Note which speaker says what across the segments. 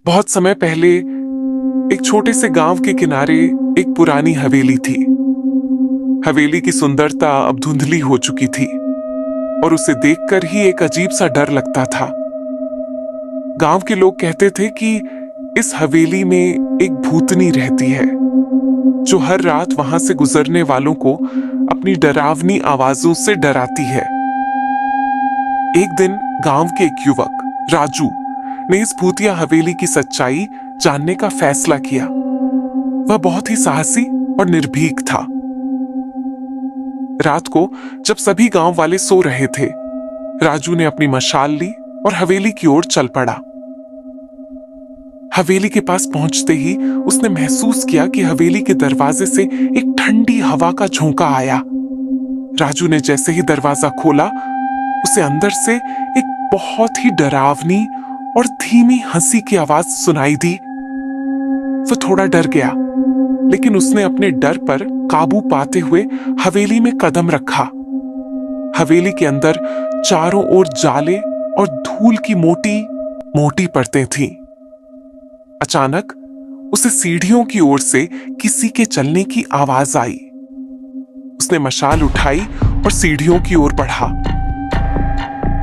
Speaker 1: बहुत समय पहले एक छोटे से गांव के किनारे एक पुरानी हवेली थी। हवेली की सुंदरता अब धुंधली हो चुकी थी और उसे देखकर ही एक अजीब सा डर लगता था। गांव के लोग कहते थे कि इस हवेली में एक भूतनी रहती है जो हर रात वहां से गुजरने वालों को अपनी डरावनी आवाजों से डराती है। एक दिन गांव के एक युवक राजू ने इस भूतिया हवेली की सच्चाई जानने का फैसला किया। वह बहुत ही साहसी और निर्भीक था। रात को जब सभी गांव वाले सो रहे थे, राजू ने अपनी मशाल ली और हवेली की ओर चल पड़ा। हवेली के पास पहुंचते ही उसने महसूस किया कि हवेली के दरवाजे से एक ठंडी हवा का झोंका आया। राजू ने जैसे ही दरवाजा खोला, उसे अंदर से एक बहुत ही डरावनी और धीमी हंसी की आवाज सुनाई दी। वो थोड़ा डर गया, लेकिन उसने अपने डर पर काबू पाते हुए हवेली में कदम रखा। हवेली के अंदर चारों ओर जाले और धूल की मोटी मोटी परतें थीं। अचानक उसे सीढ़ियों की ओर से किसी के चलने की आवाज आई। उसने मशाल उठाई और सीढ़ियों की ओर बढ़ा।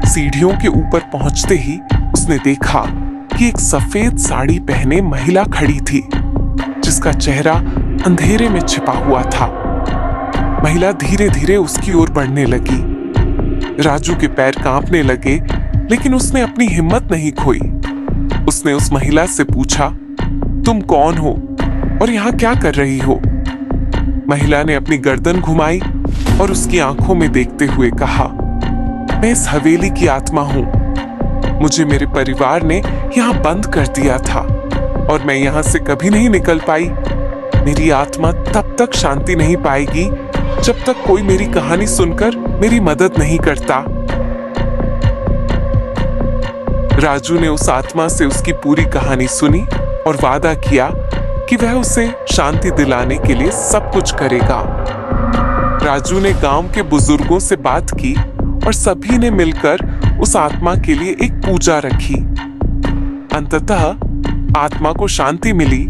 Speaker 1: सीढ़ियों के ऊपर पहुंचते ही उसने देखा कि एक सफेद साड़ी पहने महिला खड़ी थी, जिसका चेहरा अंधेरे में छिपा हुआ था। महिला धीरे धीरे उसकी ओर बढ़ने लगी। राजू के पैर कांपने लगे, लेकिन उसने अपनी हिम्मत नहीं खोई। उसने उस महिला से पूछा, तुम कौन हो और यहाँ क्या कर रही हो? महिला ने अपनी गर्दन घुमाई और उसकी आंखों में देखते हुए कहा, मैं इस हवेली की आत्मा हूं। मुझे मेरे परिवार ने यहाँ बंद कर दिया था और मैं यहाँ से कभी नहीं निकल पाई। मेरी आत्मा तब तक शांति नहीं पाएगी जब तक कोई मेरी कहानी सुनकर मेरी मदद नहीं करता। राजू ने उस आत्मा से उसकी पूरी कहानी सुनी और वादा किया कि वह उसे शांति दिलाने के लिए सब कुछ करेगा। राजू ने गांव के बुजुर्गों से बात की और सभी ने मिलकर उस आत्मा के लिए एक पूजा रखी। अंततः आत्मा को शांति मिली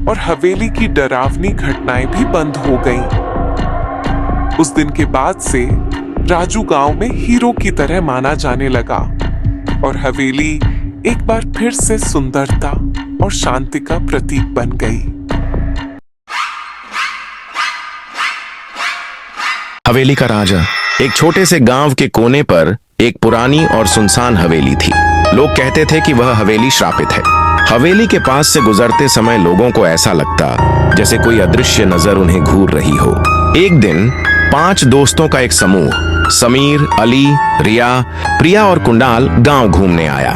Speaker 1: और हवेली की डरावनी घटनाएं भी बंद हो गईं। उस दिन के बाद से राजू गांव में हीरो की तरह माना जाने लगा और हवेली एक बार फिर से सुंदरता और शांति का प्रतीक बन गई।
Speaker 2: हवेली का राजा। एक छोटे से गांव के कोने पर एक पुरानी और सुनसान हवेली थी। लोग कहते थे कि वह हवेली श्रापित है। हवेली के पास से गुजरते समय लोगों को ऐसा लगता जैसे कोई अदृश्य नजर उन्हें घूर रही हो। एक दिन 5 दोस्तों का एक समूह समीर, अली, रिया, प्रिया और कुंडाल गांव घूमने आया।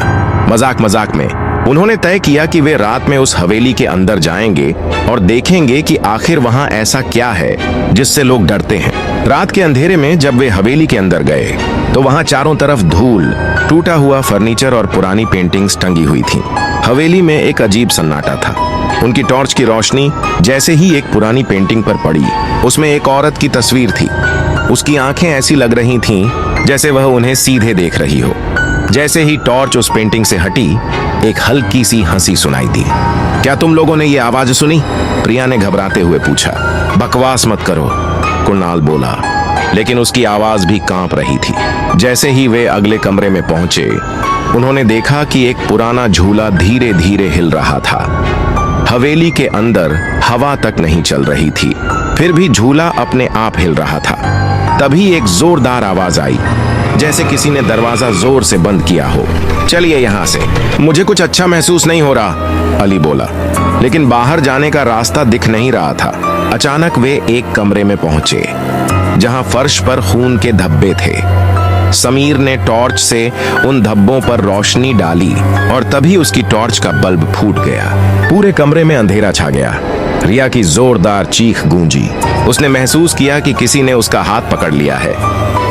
Speaker 2: मजाक मजाक में उन्होंने तय किया कि वे रात में उस हवेली के अंदर जाएंगे और देखेंगे कि आखिर वहां ऐसा क्या है जिससे लोग डरते हैं। रात के अंधेरे में जब वे हवेली के अंदर गए तो वहां चारों तरफ धूल, टूटा हुआ फर्नीचर और पुरानी पेंटिंग्स टंगी हुई थीं। हवेली में एक अजीब सन्नाटा था। उनकी टॉर्च की रोशनी जैसे ही एक पुरानी पेंटिंग पर पड़ी, उसमें एक औरत की तस्वीर थी। उसकी आंखें ऐसी लग रही थीं जैसे वह उन्हें सीधे देख रही हो। जैसे ही टॉर्च उस पेंटिंग से हटी, एक हल्की सी हंसी सुनाई दी। क्या तुम लोगों ने ये आवाज सुनी? प्रिया ने घबराते हुए पूछा। बकवास मत करो, कुणाल बोला, लेकिन उसकी आवाज भी कांप रही थी। जैसे ही वे अगले कमरे में पहुंचे, उन्होंने देखा कि एक पुराना झूला धीरे धीरे हिल रहा था। हवेली के अंदर हवा तक नहीं चल रही थी, फिर भी झूला अपने आप हिल रहा था। तभी एक जोरदार आवाज आई, जैसे किसी ने दरवाजा जोर से बंद किया हो। चलिए यहाँ से, मुझे कुछ अच्छा महसूस नहीं हो रहा, अली बोला, लेकिन बाहर जाने का रास्ता दिख नहीं रहा था। अचानक वे एक कमरे में पहुंचे जहां फर्श पर खून के धब्बे थे। समीर ने टॉर्च से उन धब्बों पर रोशनी डाली और तभी उसकी टॉर्च का बल्ब फूट गया। पूरे कमरे में अंधेरा छा गया। रिया की जोरदार चीख गूंजी। उसने महसूस किया कि किसी ने उसका हाथ पकड़ लिया है।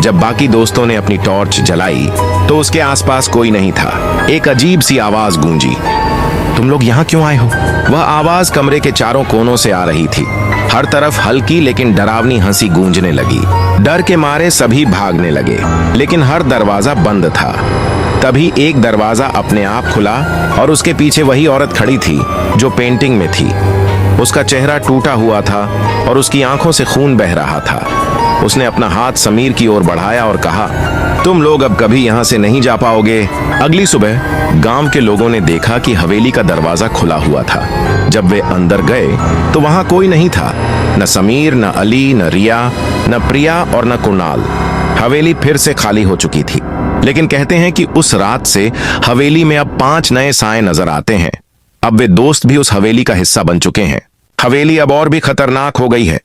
Speaker 2: जब बाकी दोस्तों ने अपनी टॉर्च जलाई तो उसके आसपास कोई नहीं था। एक अजीब सी आवाज गूंजी, तुम लोग यहाँ क्यों आए हो? वह आवाज कमरे के चारों कोनों से आ रही थी। हर तरफ हल्की लेकिन डरावनी हंसी गूंजने लगी। डर के मारे सभी भागने लगे, लेकिन हर दरवाजा बंद था। तभी एक दरवाजा अपने आप खुला और उसके पीछे वही औरत खड़ी थी जो पेंटिंग में थी। उसका चेहरा टूटा हुआ था और उसकी आंखों से खून बह रहा था। उसने अपना हाथ समीर की ओर बढ़ाया और कहा, तुम लोग अब कभी यहाँ से नहीं जा पाओगे। अगली सुबह गांव के लोगों ने देखा कि हवेली का दरवाजा खुला हुआ था। जब वे अंदर गए तो वहां कोई नहीं था, न समीर, न अली, न रिया, न प्रिया और न कुणाल। हवेली फिर से खाली हो चुकी थी। लेकिन कहते हैं कि उस रात से हवेली में अब 5 नए साए नजर आते हैं। अब वे दोस्त भी उस हवेली का हिस्सा बन चुके हैं। हवेली अब और भी खतरनाक हो गई है।